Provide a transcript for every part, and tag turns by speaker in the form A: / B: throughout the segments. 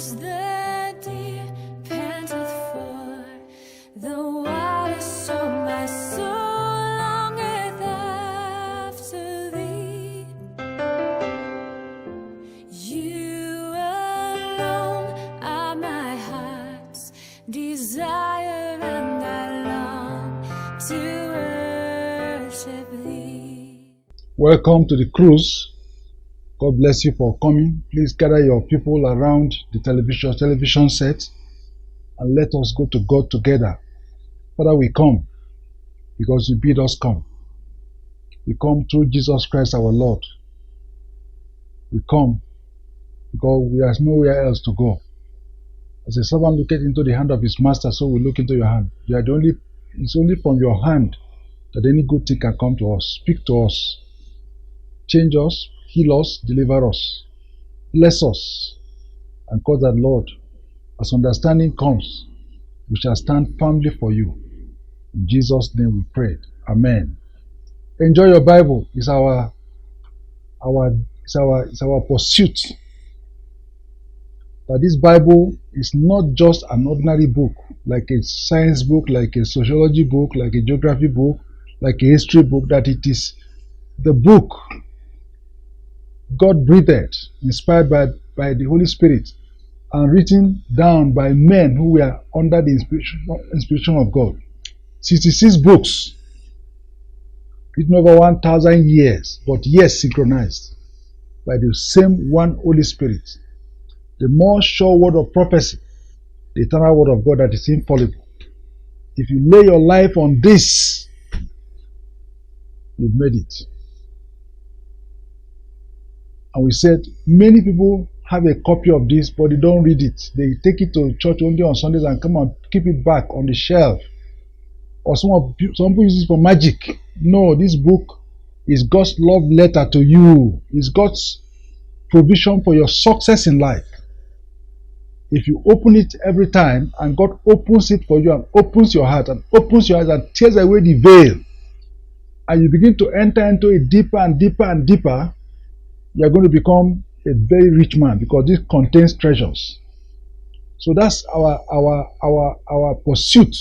A: as the deer panteth for the water, so my soul longeth after thee. You alone are my heart's desire, and I long to worship thee.
B: Welcome to the cruise. God bless you for coming. Please gather your people around the television set and let us go to God together. Father, we come because you bid us come. We come through Jesus Christ our Lord. We come because we have nowhere else to go. As a servant looketh into the hand of his master, so we look into your hand. It's only from your hand that any good thing can come to us. Speak to us. Change us, heal us, deliver us, bless us, and cause that, Lord, as understanding comes, we shall stand firmly for you. In Jesus' name we pray. Amen. Enjoy your Bible. It's our pursuit. That this Bible is not just an ordinary book, like a science book, like a sociology book, like a geography book, like a history book, that it is the book God breathed, inspired by the Holy Spirit, and written down by men who were under the inspiration of God. 66 books, written over 1,000 years, but yet synchronized by the same one Holy Spirit. The more sure word of prophecy, the eternal word of God that is infallible. If you lay your life on this, you've made it. And we said many people have a copy of this, but they don't read it. They take it to church only on Sundays and come and keep it back on the shelf. Or some people use it for magic. No, this book is God's love letter to you. It's God's provision for your success in life. If you open it every time, and God opens it for you and opens your heart and opens your eyes and tears away the veil, and you begin to enter into it deeper and deeper and deeper, you are going to become a very rich man, because this contains treasures. So that's our pursuit,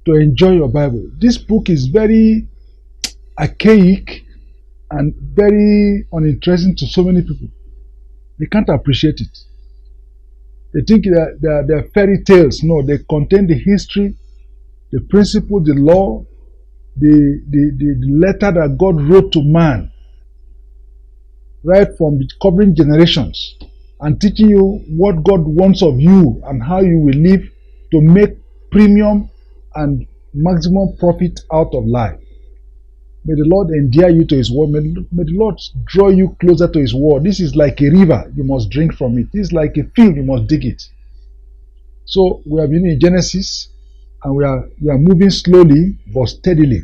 B: to enjoy your Bible. This book is very archaic and very uninteresting to so many people. They can't appreciate it. They think they're fairy tales. No, they contain the history, the principle, the law, the letter that God wrote to man, right from covering generations and teaching you what God wants of you and how you will live to make premium and maximum profit out of life. May the Lord endear you to his word. May the Lord draw you closer to his word. This is like a river, you must drink from it. This is like a field, you must dig it. So we have been in Genesis, and we are moving slowly but steadily.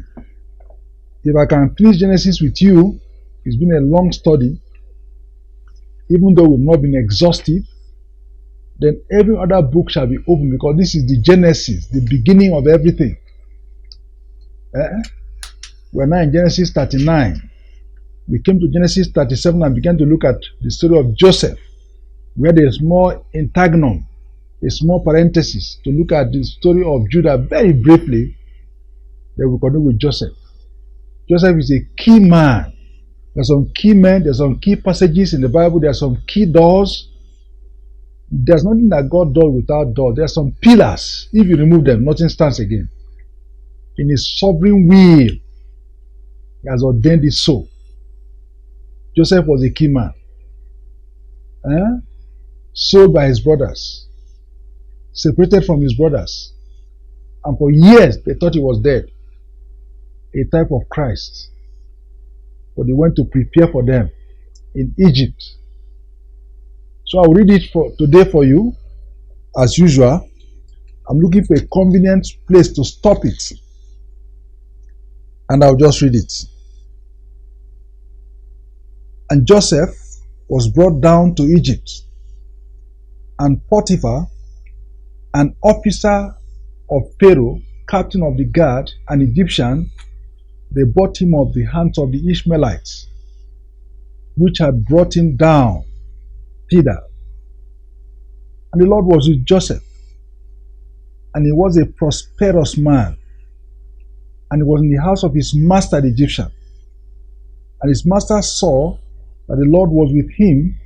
B: If I can finish Genesis with you, it's been a long study. Even though we've not been exhaustive, then every other book shall be open, because this is the Genesis, the beginning of everything. We're now in Genesis 39. We came to Genesis 37 and began to look at the story of Joseph, where there's more intergnum, a small parenthesis, to look at the story of Judah very briefly. Then we continue with Joseph. Joseph is a key man. There's some key men, there's some key passages in the Bible, there's some key doors. There's nothing that God does without doors. There's some pillars. If you remove them, nothing stands again. In his sovereign will, he has ordained it so. Joseph was a key man. Sold by his brothers. Separated from his brothers. And for years, they thought he was dead. A type of Christ. But he went to prepare for them in Egypt. So I'll read it for today for you. As usual, I'm looking for a convenient place to stop it. And I'll just read it. And Joseph was brought down to Egypt, and Potiphar, an officer of Pharaoh, captain of the guard, an Egyptian, they bought him of the hands of the Ishmaelites, which had brought him down thither. And the Lord was with Joseph. And he was a prosperous man. And he was in the house of his master, the Egyptian. And his master saw that the Lord was with him,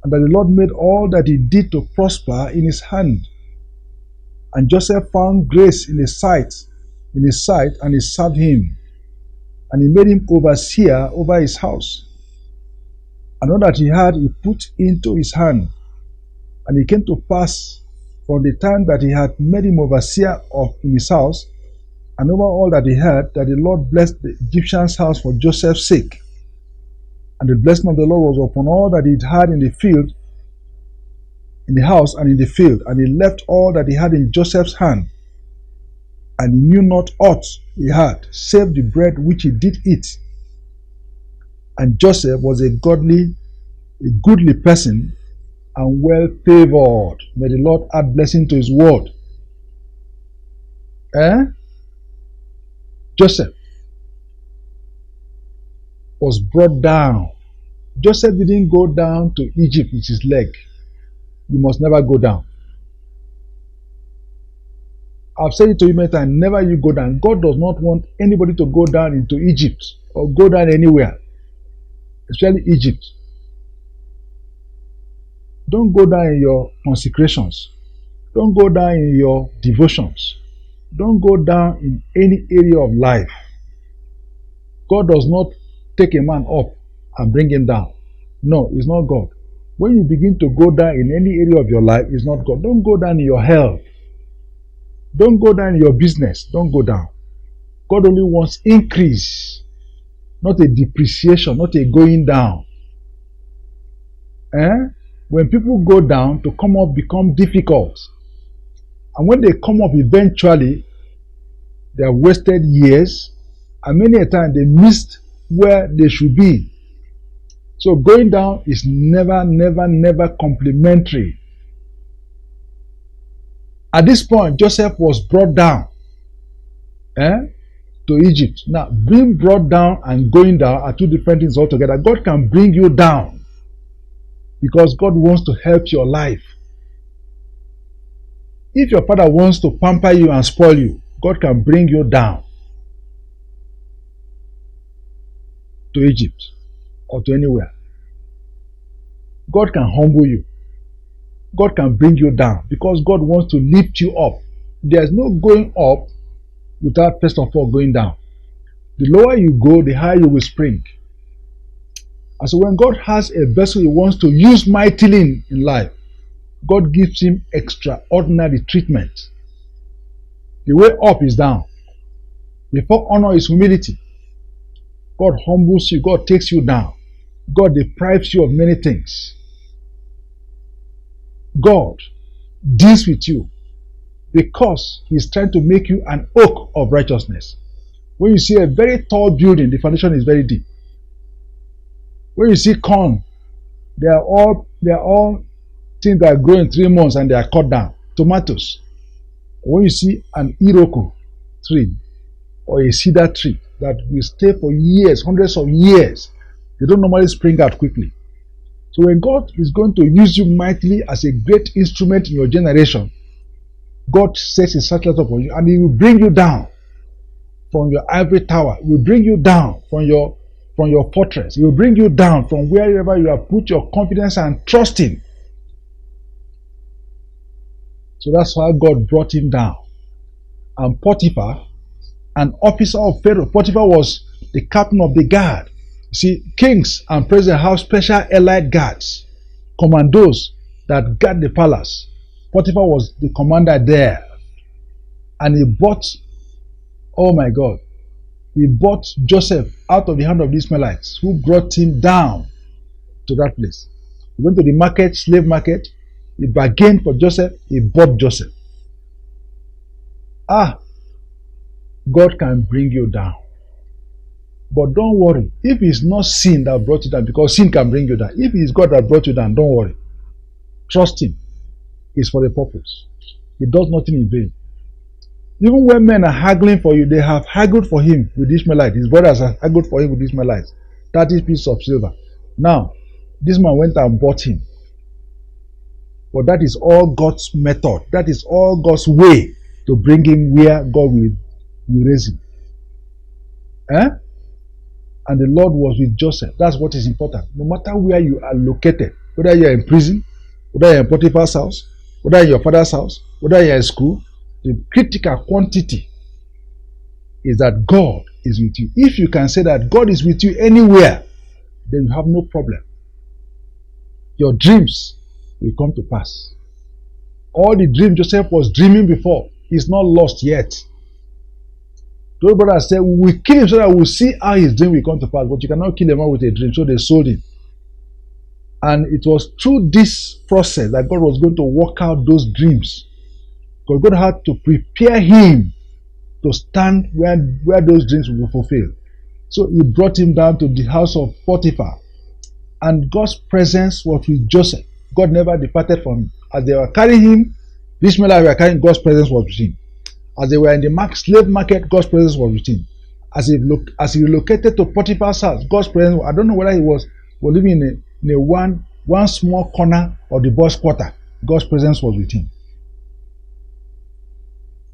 B: and that the Lord made all that he did to prosper in his hand. And Joseph found grace in his sight, and he served him. And he made him overseer over his house. And all that he had he put into his hand. And it came to pass from the time that he had made him overseer in his house, and over all that he had, that the Lord blessed the Egyptian's house for Joseph's sake. And the blessing of the Lord was upon all that he had in the field, in the house and in the field. And he left all that he had in Joseph's hand, and he knew not aught he had, save the bread which he did eat. And Joseph was a goodly person, and well favored. May the Lord add blessing to his word. Joseph was brought down. Joseph didn't go down to Egypt with his leg. You must never go down. I've said it to you many times, never you go down. God does not want anybody to go down into Egypt or go down anywhere, especially Egypt. Don't go down in your consecrations. Don't go down in your devotions. Don't go down in any area of life. God does not take a man up and bring him down. No, it's not God. When you begin to go down in any area of your life, it's not God. Don't go down in your health. Don't go down in your business. Don't go down. God only wants increase, not a depreciation, not a going down. When people go down, to come up become difficult. And when they come up eventually, they have wasted years, and many a time they missed where they should be. So going down is never complimentary. At this point, Joseph was brought down to Egypt. Now, being brought down and going down are two different things altogether. God can bring you down because God wants to help your life. If your father wants to pamper you and spoil you, God can bring you down to Egypt or to anywhere. God can humble you. God can bring you down because God wants to lift you up. There's no going up without first of all going down. The lower you go, the higher you will spring. And so when God has a vessel he wants to use mightily in life, God gives him extraordinary treatment. The way up is down. Before honor is humility. God humbles you. God takes you down. God deprives you of many things. God deals with you because he's trying to make you an oak of righteousness. When you see a very tall building, the foundation is very deep. When you see corn, they are all things that grow in 3 months and they are cut down. Tomatoes. When you see an iroko tree or a cedar tree that will stay for years, hundreds of years, they don't normally spring out quickly. So when God is going to use you mightily as a great instrument in your generation, God sets his satellite upon you and he will bring you down from your ivory tower. He will bring you down from your fortress. He will bring you down from wherever you have put your confidence and trust in. So that's why God brought him down. And Potiphar, an officer of Pharaoh, Potiphar was the captain of the guard. You see, kings and presidents have special allied guards, commandos that guard the palace. Potiphar was the commander there. And he bought, oh my God, he bought Joseph out of the hand of the Ishmaelites who brought him down to that place. He went to the market, slave market. He bargained for Joseph. He bought Joseph. God can bring you down. But don't worry. If it's not sin that brought you down, because sin can bring you down. If it's God that brought you down, don't worry. Trust him. It's for a purpose. He does nothing in vain. Even when men are haggling for you, they have haggled for him with Ishmaelites. His brothers have haggled for him with Ishmaelites. 30 pieces of silver. Now, this man went and bought him. But that is all God's method. That is all God's way to bring him where God will raise him. And the Lord was with Joseph. That's what is important. No matter where you are located, whether you are in prison, whether you are in Potiphar's house, whether in your father's house, whether you are in school, the critical quantity is that God is with you. If you can say that God is with you anywhere, then you have no problem. Your dreams will come to pass. All the dream Joseph was dreaming before is not lost yet. Those brothers said, we will kill him so that we will see how his dream will come to pass. But you cannot kill a man with a dream. So they sold him. And it was through this process that God was going to work out those dreams. Because God had to prepare him to stand where those dreams will be fulfilled. So he brought him down to the house of Potiphar. And God's presence was with Joseph. God never departed from him. As they were carrying him, this man were carrying, God's presence was with him. As they were in the slave market, God's presence was with him. As he relocated to Potiphar's house, God's presence, I don't know whether he was living in a one small corner of the boys' quarter, God's presence was with him.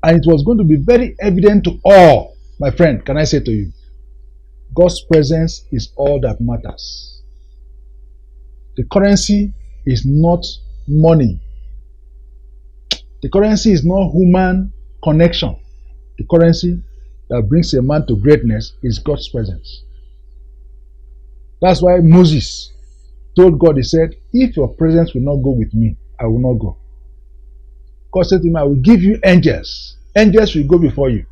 B: And it was going to be very evident to all, my friend, can I say to you, God's presence is all that matters. The currency is not money. The currency is not human connection. The currency that brings a man to greatness is God's presence. That's why Moses told God, he said, if your presence will not go with me, I will not go. God said to him, I will give you angels. Angels will go before you.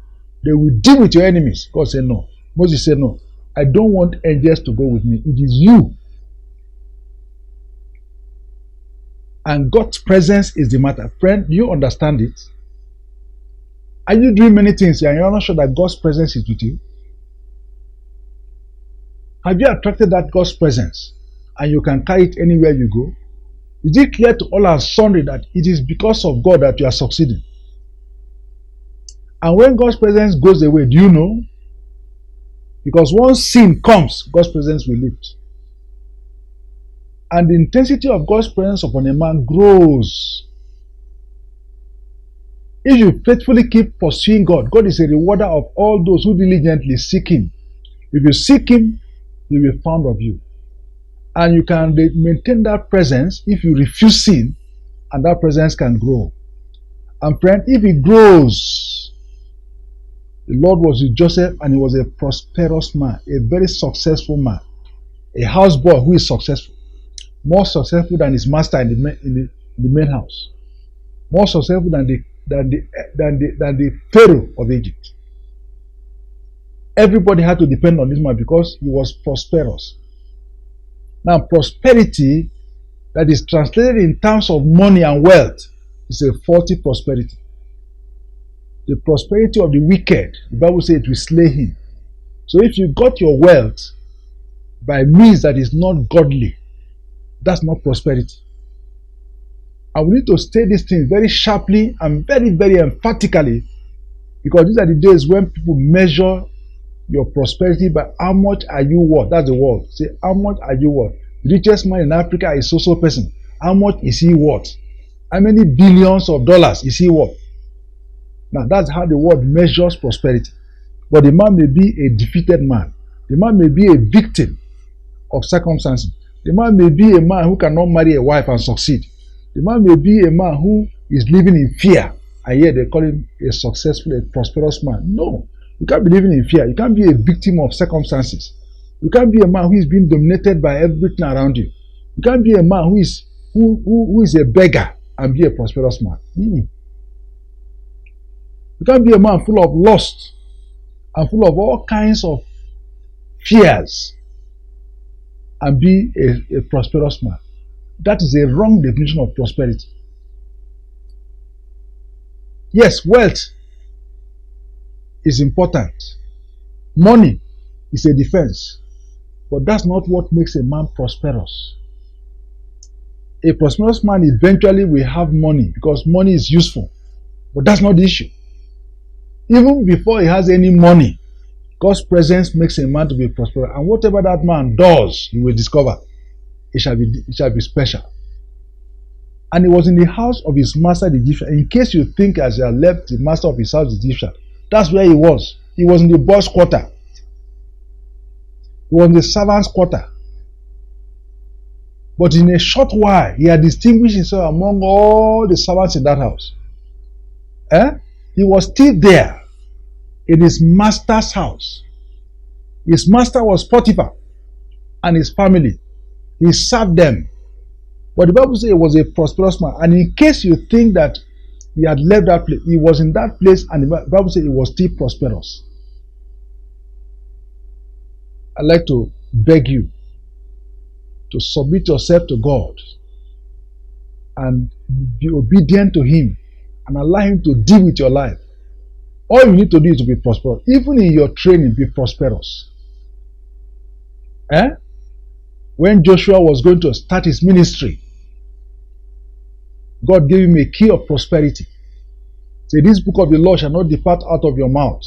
B: They will deal with your enemies. God said no. Moses said no. I don't want angels to go with me. It is you. And God's presence is the matter. Friend, do you understand it? Are you doing many things and you're not sure that God's presence is with you? Have you attracted that God's presence and you can carry it anywhere you go? Is it clear to all and sundry that it is because of God that you are succeeding? And when God's presence goes away, do you know? Because once sin comes, God's presence will lift. And the intensity of God's presence upon a man grows. If you faithfully keep pursuing God, God is a rewarder of all those who diligently seek him. If you seek him, he will be found of you. And you can maintain that presence if you refuse sin, and that presence can grow. And friend, if it grows, the Lord was with Joseph and he was a prosperous man, a very successful man, a houseboy who is successful, more successful than his master in the main house, more successful than the Pharaoh of Egypt. Everybody had to depend on this man because he was prosperous. Now, prosperity that is translated in terms of money and wealth is a faulty prosperity. The prosperity of the wicked, the Bible says it will slay him. So if you got your wealth by means that is not godly, that's not prosperity. And we need to state this thing very sharply and very, very emphatically, because these are the days when people measure your prosperity by how much are you worth. That's the word. Say, how much are you worth? The richest man in Africa is so person. How much is he worth? How many billions of dollars is he worth? Now that's how the world measures prosperity. But the man may be a defeated man. The man may be a victim of circumstances. The man may be a man who cannot marry a wife and succeed. The man may be a man who is living in fear, and yet they call him a successful, a prosperous man. No, you can't be living in fear. You can't be a victim of circumstances. You can't be a man who is being dominated by everything around you. You can't be a man who is a beggar and be a prosperous man. You can't be a man full of lust and full of all kinds of fears and be a prosperous man. That is a wrong definition of prosperity. Yes, wealth is important. Money is a defense. But that's not what makes a man prosperous. A prosperous man eventually will have money because money is useful. But that's not the issue. Even before he has any money, God's presence makes a man to be prosperous. And whatever that man does, you will discover it shall be special. And he was in the house of his master the Egyptian. In case you think as he had left the master of his house the Egyptian, that's where he was. He was in the boys' quarter. He was in the servants' quarter. But in a short while, he had distinguished himself among all the servants in that house. He was still there in his master's house. His master was Potiphar and his family. He served them. But the Bible says he was a prosperous man. And in case you think that he had left that place, he was in that place and the Bible says he was still prosperous. I'd like to beg you to submit yourself to God and be obedient to Him and allow Him to deal with your life. All you need to do is to be prosperous. Even in your training, be prosperous. When Joshua was going to start his ministry, God gave him a key of prosperity. Say, this book of the law shall not depart out of your mouth.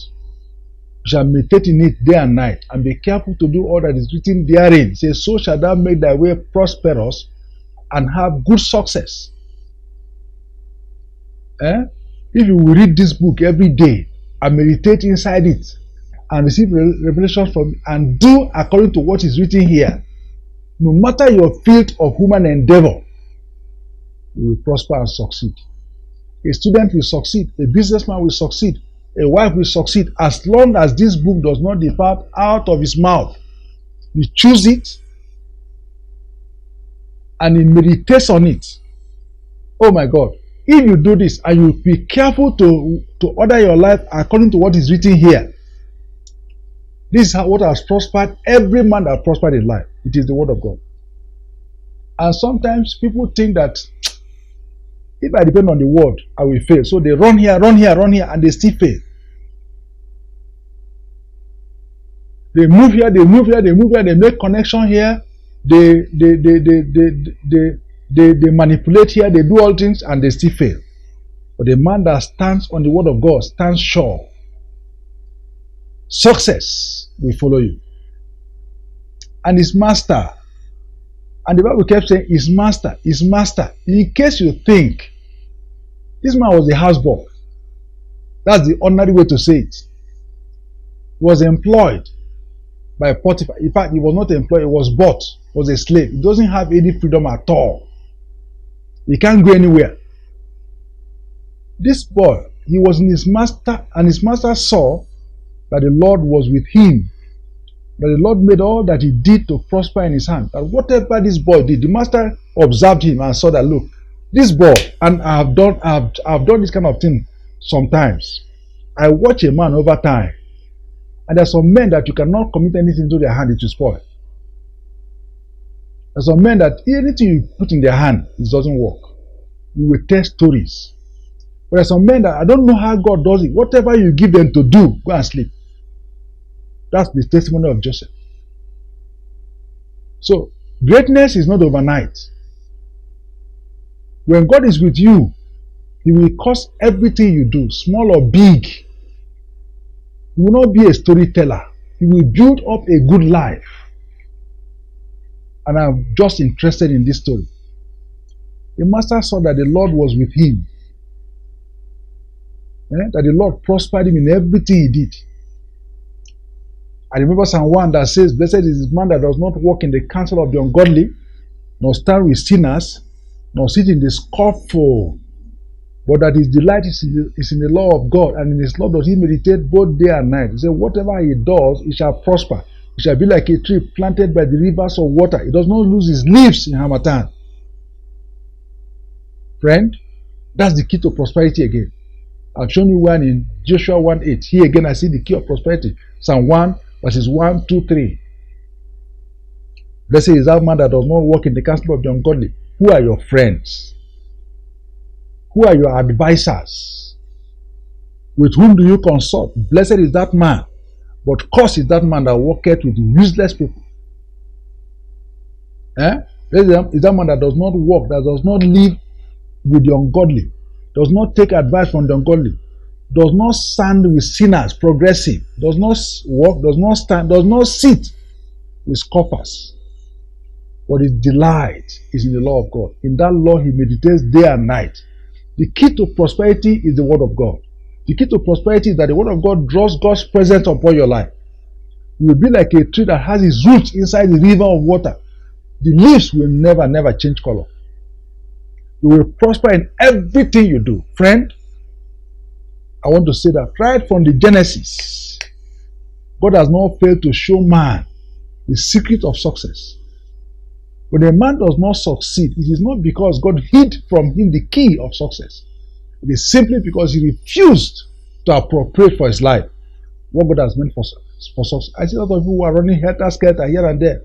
B: You shall meditate in it day and night, and be careful to do all that is written therein. Say, so shall thou make thy way prosperous and have good success. If you will read this book every day and meditate inside it and receive revelations from it and do according to what is written here, no matter your field of human endeavor, you will prosper and succeed. A student will succeed. A businessman will succeed. A wife will succeed as long as this book does not depart out of his mouth. You choose it and he meditates on it. Oh my God. If you do this and you be careful to order your life according to what is written here, this is what has prospered every man that prospered in life. It is the word of God. And sometimes people think that if I depend on the word, I will fail. So they run here, and they still fail. They move here, they make connection here, they manipulate here, they do all things, and they still fail. But the man that stands on the word of God stands sure. Success will follow you. And his master. And the Bible kept saying, his master, his master. In case you think, this man was a houseboy. That's the ordinary way to say it. He was employed by Potiphar. In fact, he was not employed, he was bought, was a slave. He doesn't have any freedom at all. He can't go anywhere. This boy, he was in his master, and his master saw that the Lord was with him. That the Lord made all that he did to prosper in his hand. That whatever this boy did, the master observed him and saw that, look, this boy, and I've done this kind of thing sometimes. I watch a man over time, and there's some men that you cannot commit anything to their hand, it will spoil. There's some men that anything you put in their hand, it doesn't work. You will tell stories. But there's some men that I don't know how God does it. Whatever you give them to do, go and sleep. That's the testimony of Joseph. So, greatness is not overnight. When God is with you, He will cause everything you do, small or big. You will not be a storyteller. You will build up a good life. And I'm just interested in this story. The master saw that the Lord was with him. That the Lord prospered him in everything he did. I remember Psalm 1 that says, blessed is the man that does not walk in the counsel of the ungodly, nor stand with sinners, nor sit in the scornful, but that his delight is in the law of God, and in his law does he meditate both day and night. He said, whatever he does, it shall prosper. It shall be like a tree planted by the rivers of water. It does not lose its leaves in harmattan. Friend, that's the key to prosperity again. I've shown you one in Joshua 1:8. Here again, I see the key of prosperity. Psalm 1, verses 1, 2, 3. Blessed is that man that does not walk in the counsel of the ungodly. Who are your friends? Who are your advisors? With whom do you consult? Blessed is that man, but cursed is that man that walketh with useless people. Blessed is that man that does not walk, that does not live with the ungodly, does not take advice from the ungodly, does not stand with sinners, progressive, does not walk, does not stand, does not sit with scoffers. But his delight is in the law of God. In that law, he meditates day and night. The key to prosperity is the word of God. The key to prosperity is that the word of God draws God's presence upon your life. You will be like a tree that has its roots inside the river of water. The leaves will never change color. You will prosper in everything you do. Friend, I want to say that right from the Genesis, God has not failed to show man the secret of success. When a man does not succeed, it is not because God hid from him the key of success. It is simply because he refused to appropriate for his life what God has meant for success. I see a lot of people who are running helter-skelter here and there.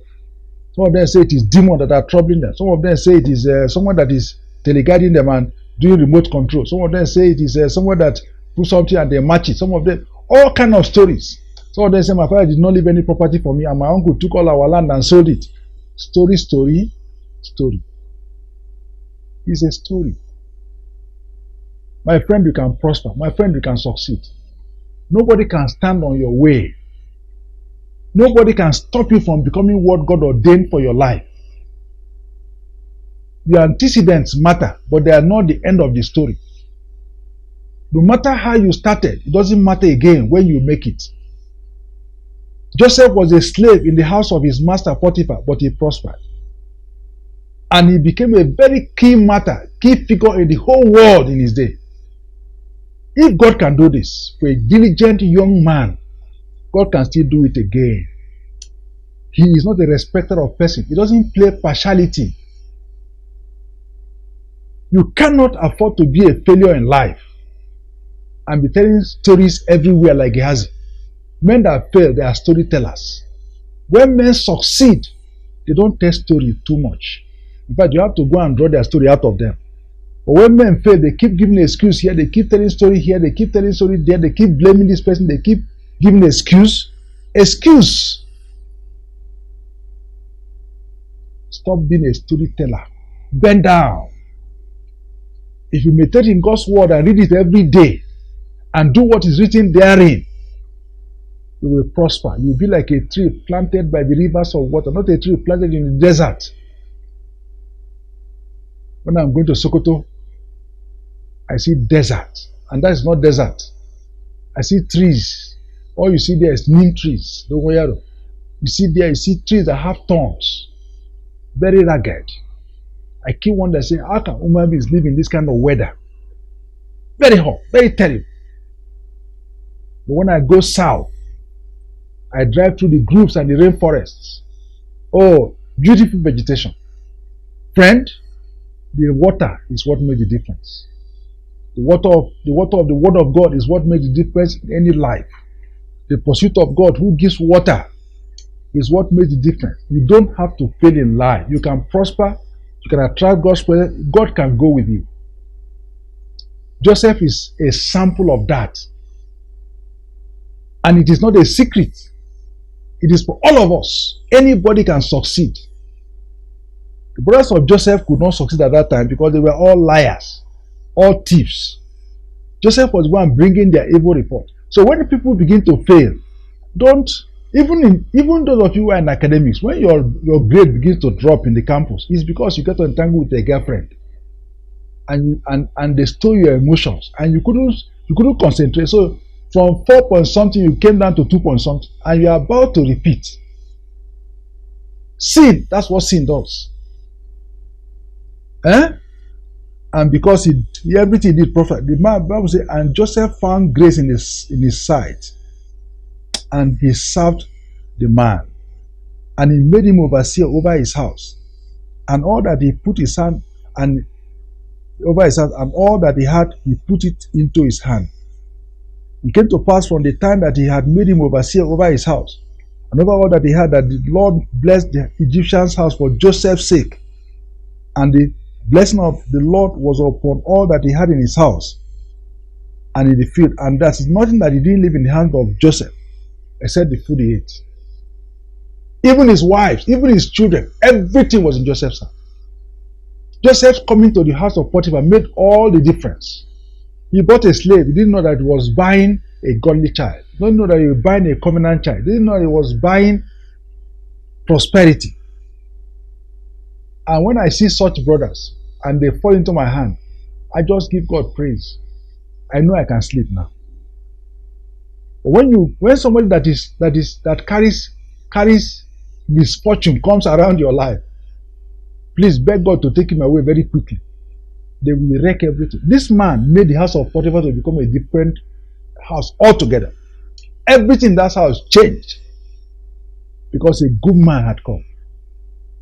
B: Some of them say it is demons that are troubling them. Some of them say it is someone that is teleguiding them and doing remote control. Some of them say it is someone that put something and they match it. Some of them, all kind of stories. Some of them say my father did not leave any property for me and my uncle took all our land and sold it. Story. It's a story. My friend, you can prosper. My friend, you can succeed. Nobody can stand on your way. Nobody can stop you from becoming what God ordained for your life. Your antecedents matter, but they are not the end of the story. No matter how you started, it doesn't matter again when you make it. Joseph was a slave in the house of his master Potiphar, but he prospered. And he became a very key figure in the whole world in his day. If God can do this for a diligent young man, God can still do it again. He is not a respecter of person. He doesn't play partiality. You cannot afford to be a failure in life and be telling stories everywhere like Gehazi. Men that fail, they are storytellers. When men succeed, they don't tell story too much. In fact, you have to go and draw their story out of them. But when men fail, they keep giving excuse here, they keep telling story here, they keep telling story there, they keep blaming this person, they keep giving excuse. Excuse. Stop being a storyteller. Bend down. If you meditate in God's word and read it every day and do what is written therein, you will prosper. You will be like a tree planted by the rivers of water, not a tree planted in the desert. When I'm going to Sokoto, I see desert, and that is not desert. I see trees. All you see there is neem trees. You see trees that have thorns, very rugged. I keep wondering, saying, how can human beings live in this kind of weather? Very hot, very terrible. But when I go south, I drive through the groves and the rainforests. Oh, beautiful vegetation. Friend, the water is what makes the difference. The water of the word of God is what makes the difference in any life. The pursuit of God who gives water is what makes the difference. You don't have to fail in life. You can prosper. You can attract God's presence. God can go with you. Joseph is a sample of that. And it is not a secret. It is for all of us. Anybody can succeed. The brothers of Joseph could not succeed at that time because they were all liars, all thieves. Joseph was one bringing their evil report. So when people begin to fail, don't, even those of you who are in academics, when your grade begins to drop in the campus, it's because you get entangled with a girlfriend and they stole your emotions and you couldn't concentrate. So from 4 point something you came down to 2 point something and you are about to repeat. Sin, that's what sin does. And because everything he did perfect, the Bible says, and Joseph found grace in his sight, and he served the man, and he made him overseer over his house, and all that he put his hand and over his house, and all that he had, he put it into his hand. It came to pass from the time that he had made him overseer over his house, and over all that he had, that the Lord blessed the Egyptian's house for Joseph's sake, and the blessing of the Lord was upon all that he had in his house and in the field, and there is nothing that he didn't leave in the hand of Joseph except the food he ate. Even his wives, even his children, everything was in Joseph's hand. Joseph's coming to the house of Potiphar made all the difference. He bought a slave. He didn't know that he was buying a godly child. He didn't know that he was buying a covenant child. He didn't know that he was buying prosperity. And when I see such brothers and they fall into my hand, I just give God praise. I know I can sleep now. But when somebody that carries misfortune comes around your life, please beg God to take him away very quickly. They will wreck everything. This man made the house of Potiphar to become a different house altogether. Everything in that house changed because a good man had come.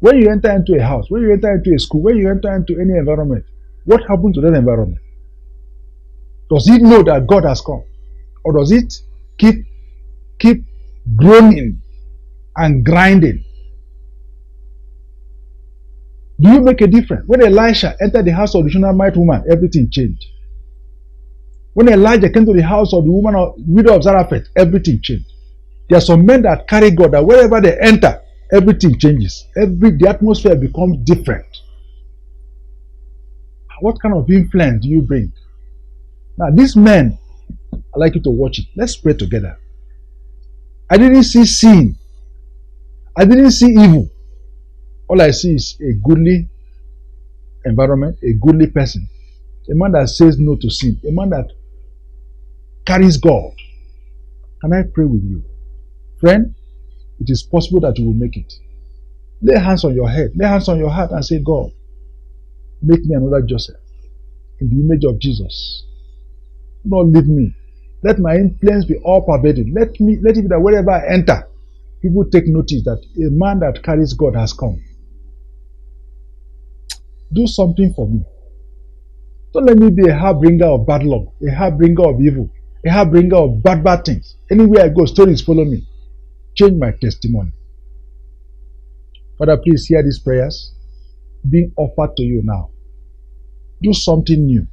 B: When you enter into a house, when you enter into a school, when you enter into any environment, what happened to that environment? Does it know that God has come? Or does it keep groaning and grinding? Do you make a difference? When Elisha entered the house of the Shunammite woman, everything changed. When Elijah came to the house of the widow of Zarephath, everything changed. There are some men that carry God, that wherever they enter, everything changes. The atmosphere becomes different. What kind of influence do you bring? Now, these men, I'd like you to watch it. Let's pray together. I didn't see sin. I didn't see evil. All I see is a goodly environment, a goodly person, a man that says no to sin, a man that carries God. Can I pray with you? Friend, it is possible that you will make it. Lay hands on your head, lay hands on your heart and say, God, make me another Joseph in the image of Jesus. Do not leave me. Let my influence be all pervading. Let it be that wherever I enter, people take notice that a man that carries God has come. Do something for me. Don't let me be a harbinger of bad luck, a harbinger of evil, a harbinger of bad things. Anywhere I go, stories follow me. Change my testimony. Father, please hear these prayers being offered to you now. Do something new.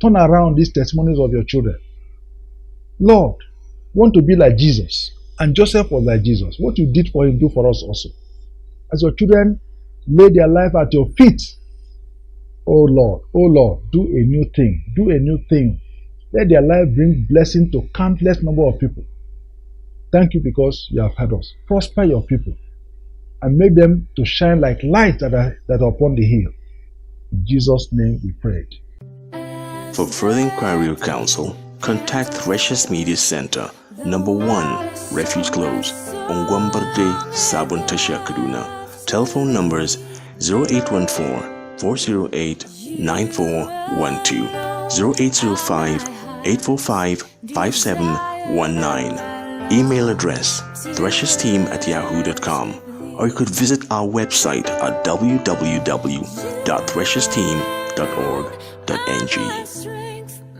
B: Turn around these testimonies of your children. Lord, want to be like Jesus. And Joseph was like Jesus. What you did for him, do for us also. As your children lay their life at your feet, oh Lord, do a new thing. Do a new thing. Let their life bring blessing to countless number of people. Thank you because you have heard us. Prosper your people and make them to shine like light that are upon the hill. In Jesus' name we prayed.
C: For further inquiry or counsel, contact Threshers Media Center, number 1, Refuge Close, Ongwambarde, Sabon Tasha, Kaduna. Telephone numbers 0814-408-9412, 0805-845-5719. Email address threshersteam@yahoo.com, or you could visit our website at www.threshersteam.org.ng.